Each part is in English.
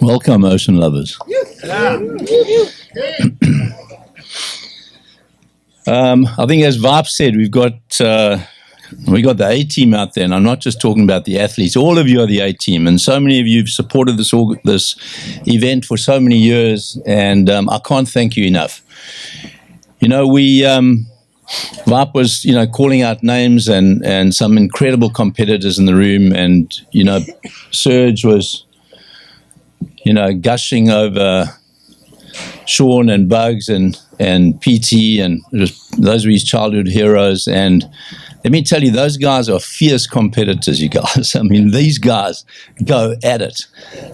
Welcome, ocean lovers. I think, as Vap said, we got the A team out there, and I'm not just talking about the athletes. All of you are the A team, and so many of you have supported this event for so many years, and I can't thank you enough. You know, Vap was, calling out names and some incredible competitors in the room, and Serge was, gushing over Sean and Bugs and PT, and those were his childhood heroes. And let me tell you, those guys are fierce competitors, you guys. I mean, these guys go at it,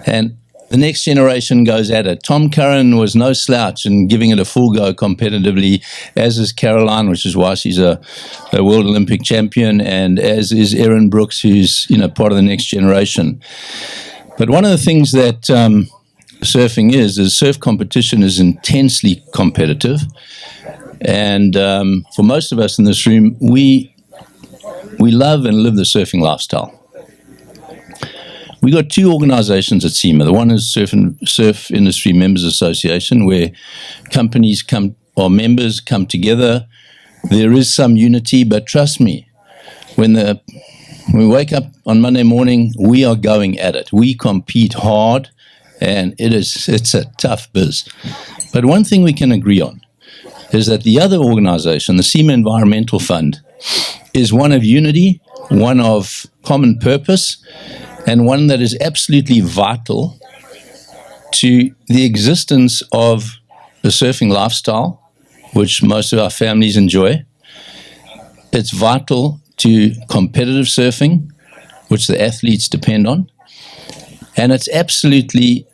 and the next generation goes at it. Tom Curran was no slouch in giving it a full go competitively, as is Caroline, which is why she's a World Olympic champion, and as is Erin Brooks, who's part of the next generation. But one of the things that surfing is surf competition is intensely competitive, and for most of us in this room, we love and live the surfing lifestyle. We got two organizations at SIMA. The one is Surf Industry Members Association, where companies members come together. There is some unity, but trust me, when we wake up on Monday morning, we are going at it. We compete hard, and it's a tough biz. But one thing we can agree on is that the other organization, the SIMA Environmental Fund, is one of unity, one of common purpose, and one that is absolutely vital to the existence of the surfing lifestyle, which most of our families enjoy. It's vital to competitive surfing, which the athletes depend on. And it's absolutely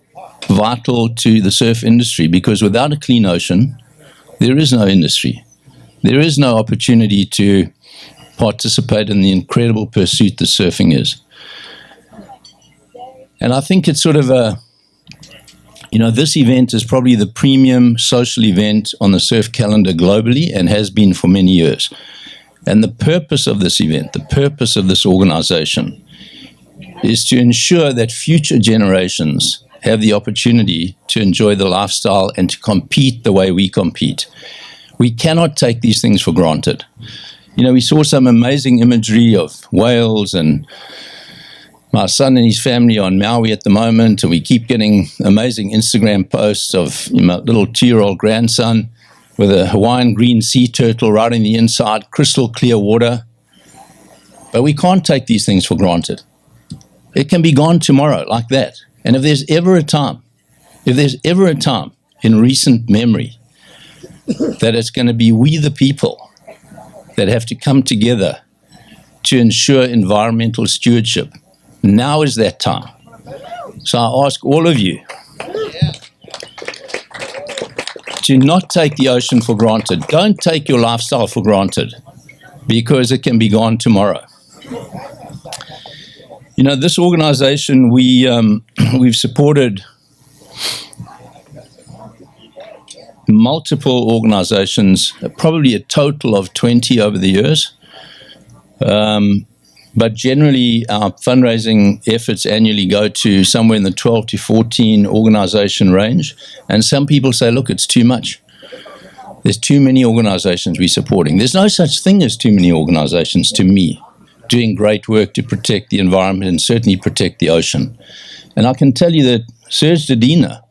vital to the surf industry, because without a clean ocean, there is no industry. There is no opportunity to participate in the incredible pursuit that surfing is. And I think it's sort of this event is probably the premium social event on the surf calendar globally, and has been for many years. And the purpose of this event, the purpose of this organization, is to ensure that future generations have the opportunity to enjoy the lifestyle and to compete the way we compete. We cannot take these things for granted. We saw some amazing imagery of whales, and my son and his family are on Maui at the moment, and we keep getting amazing Instagram posts of my little 2-year-old grandson with a Hawaiian green sea turtle right in the inside, crystal clear water. But we can't take these things for granted. It can be gone tomorrow like that. And if there's ever a time in recent memory that it's going to be we the people that have to come together to ensure environmental stewardship, now is that time. So I ask all of you to not take the ocean for granted. Don't take your lifestyle for granted, because it can be gone tomorrow. This organization, we've supported multiple organizations, probably a total of 20 over the years. But generally, our fundraising efforts annually go to somewhere in the 12 to 14 organization range. And some people say, look, it's too much. There's too many organizations we're supporting. There's no such thing as too many organizations, to me, doing great work to protect the environment and certainly protect the ocean. And I can tell you that Serge Dedina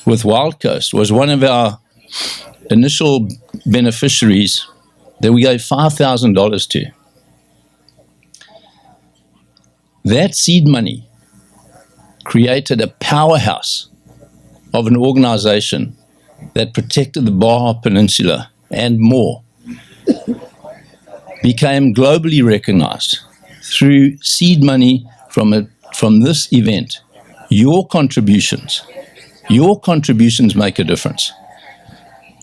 with Wild Coast was one of our initial beneficiaries that we gave $5,000 to. That seed money created a powerhouse of an organization that protected the Baja Peninsula and more, became globally recognized through seed money from this event. Your contributions make a difference.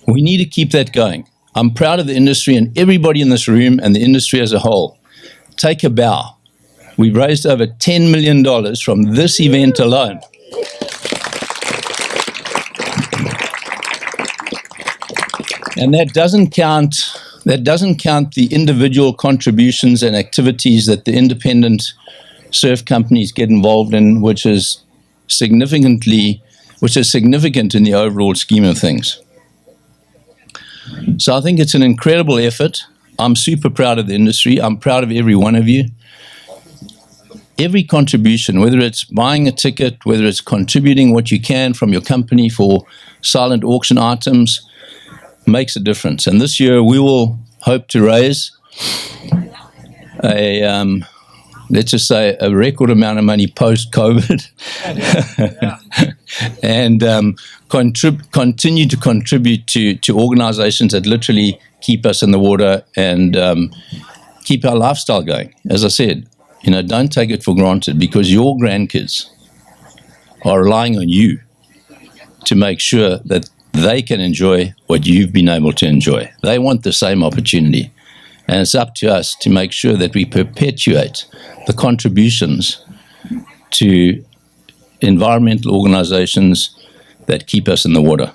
We need to keep that going. I'm proud of the industry, and everybody in this room and the industry as a whole. Take a bow. We've raised over $10 million from this event alone. And that doesn't count the individual contributions and activities that the independent surf companies get involved in, which is which is significant in the overall scheme of things. So I think it's an incredible effort. I'm super proud of the industry. I'm proud of every one of you. Every contribution, whether it's buying a ticket, whether it's contributing what you can from your company for silent auction items, makes a difference. And this year we will hope to raise let's just say a record amount of money post-COVID and continue to contribute to organizations that literally keep us in the water and keep our lifestyle going. As I said, don't take it for granted, because your grandkids are relying on you to make sure that they can enjoy what you've been able to enjoy. They want the same opportunity. And it's up to us to make sure that we perpetuate the contributions to environmental organizations that keep us in the water.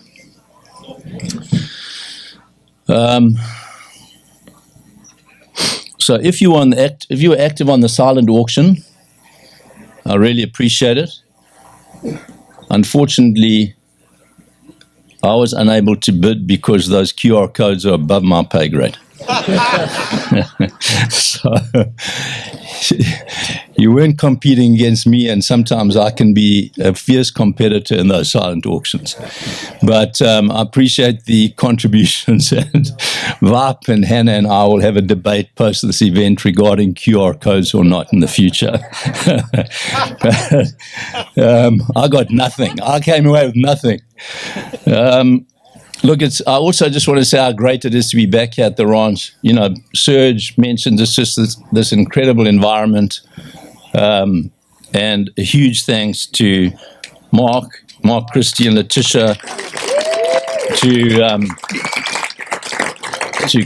So if you were active on the silent auction, I really appreciate it. Unfortunately, I was unable to bid because those QR codes are above my pay grade. So you weren't competing against me, and sometimes I can be a fierce competitor in those silent auctions. But I appreciate the contributions, and Vap and Hannah and I will have a debate post this event regarding QR codes or not in the future. I got nothing. I came away with nothing. Look, I also just want to say how great it is to be back here at the ranch. Serge mentioned it's just this incredible environment, and a huge thanks to Mark, Christy, and Letitia, to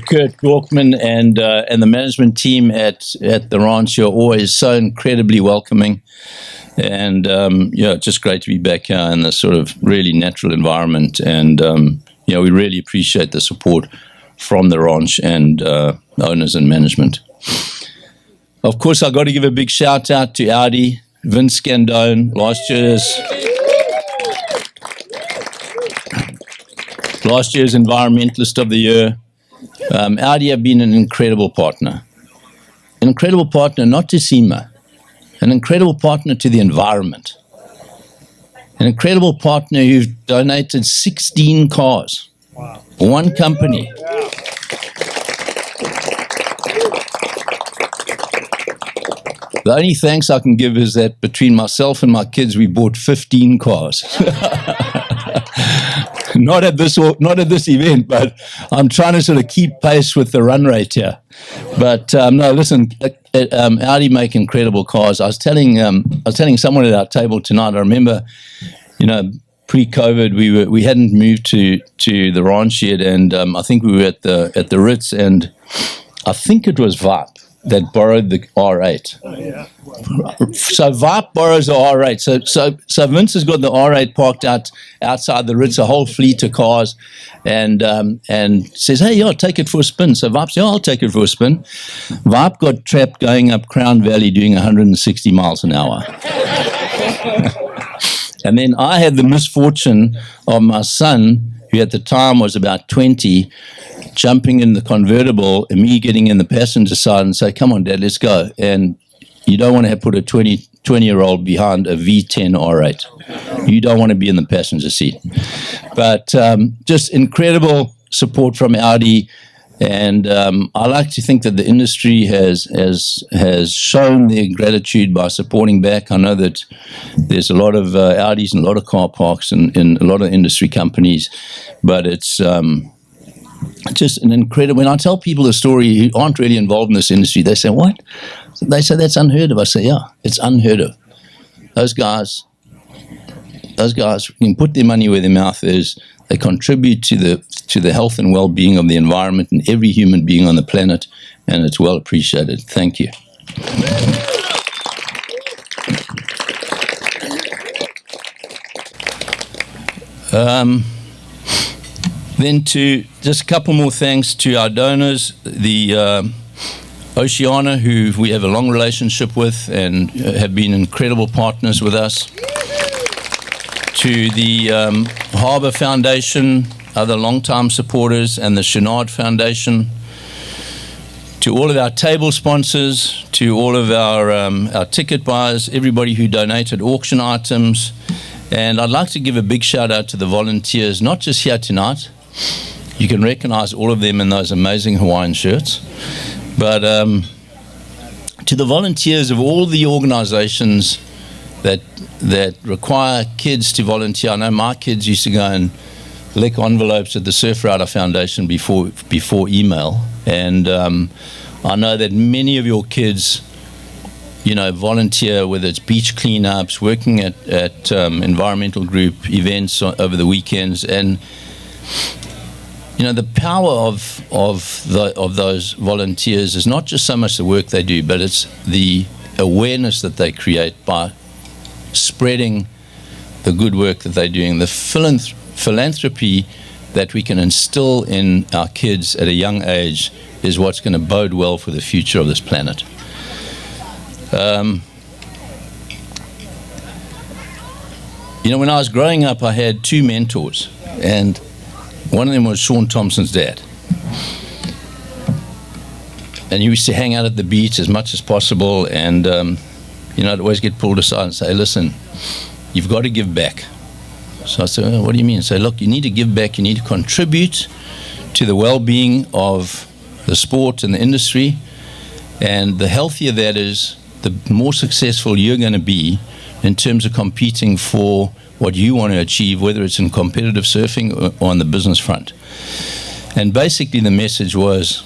Kurt Dorkman and the management team at the ranch. You're always so incredibly welcoming, and just great to be back here in this sort of really natural environment. And we really appreciate the support from the ranch and owners and management. Of course, I've got to give a big shout out to Audi, Vince Scandone, last year's Environmentalist of the Year. Audi have been an incredible partner. An incredible partner not to SIMA, an incredible partner to the environment. An incredible partner who've donated 16 cars. Wow. One company. Yeah. The only thanks I can give is that between myself and my kids, we bought 15 cars. Not at this event, but I'm trying to sort of keep pace with the run rate here. But no, listen, Audi make incredible cars. I was telling someone at our table tonight. I remember, pre-COVID, we hadn't moved to the ranch yet, and I think we were at the Ritz, and I think it was Vap that borrowed the R8. Oh, yeah. So Vap borrows the R8. So Vince has got the R8 parked outside the Ritz, a whole fleet of cars, and says, "Hey, yeah, take it for a spin." So Vap says, "Yeah, I'll take it for a spin." Vap got trapped going up Crown Valley doing 160 miles an hour. And then I had the misfortune of my son, who at the time was about 20, jumping in the convertible and me getting in the passenger side and say, "Come on, Dad, let's go." And you don't want to put a 20-year-old behind a V10 R8. You don't want to be in the passenger seat. But just incredible support from Audi. And I like to think that the industry has shown their gratitude by supporting back. I know that there's a lot of Audis and a lot of car parks in a lot of industry companies, but it's just an incredible. When I tell people the story who aren't really involved in this industry, they say, "What?" They say, "That's unheard of." I say, "Yeah, it's unheard of." Those guys can put their money where their mouth is. They contribute to the health and well-being of the environment and every human being on the planet, and it's well appreciated. Thank you. Then to just a couple more thanks to our donors, the Oceana, who we have a long relationship with and have been incredible partners with us. to the Harbour Foundation, other long-time supporters, and the Naude Foundation, to all of our table sponsors, to all of our ticket buyers, everybody who donated auction items. And I'd like to give a big shout out to the volunteers, not just here tonight. You can recognize all of them in those amazing Hawaiian shirts. But to the volunteers of all the organizations that require kids to volunteer. I know my kids used to go and lick envelopes at the Surf Rider Foundation before email. And I know that many of your kids, you know, volunteer, whether it's beach cleanups, working at environmental group events over the weekends. And you know, the power of those volunteers is not just so much the work they do, but it's the awareness that they create by spreading the good work that they're doing. The philanthropy that we can instill in our kids at a young age is what's going to bode well for the future of this planet. You know, when I was growing up, I had two mentors, and one of them was Sean Thompson's dad. And he used to hang out at the beach as much as possible, and you know, I'd always get pulled aside and say, listen, you've got to give back. So I said, oh, what do you mean? I say, look, you need to give back, you need to contribute to the well-being of the sport and the industry, and the healthier that is, the more successful you're going to be in terms of competing for what you want to achieve, whether it's in competitive surfing or on the business front. And basically the message was,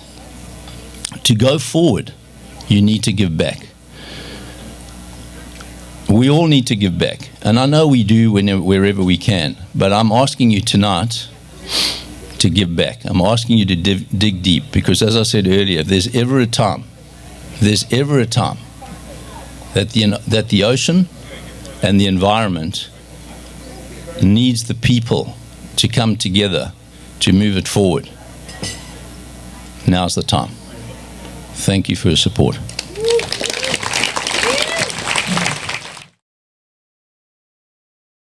to go forward, you need to give back. We all need to give back, and I know we do wherever we can, but I'm asking you tonight to give back. I'm asking you to dig deep, because as I said earlier, if there's ever a time that the ocean and the environment needs the people to come together to move it forward, now's the time. Thank you for your support.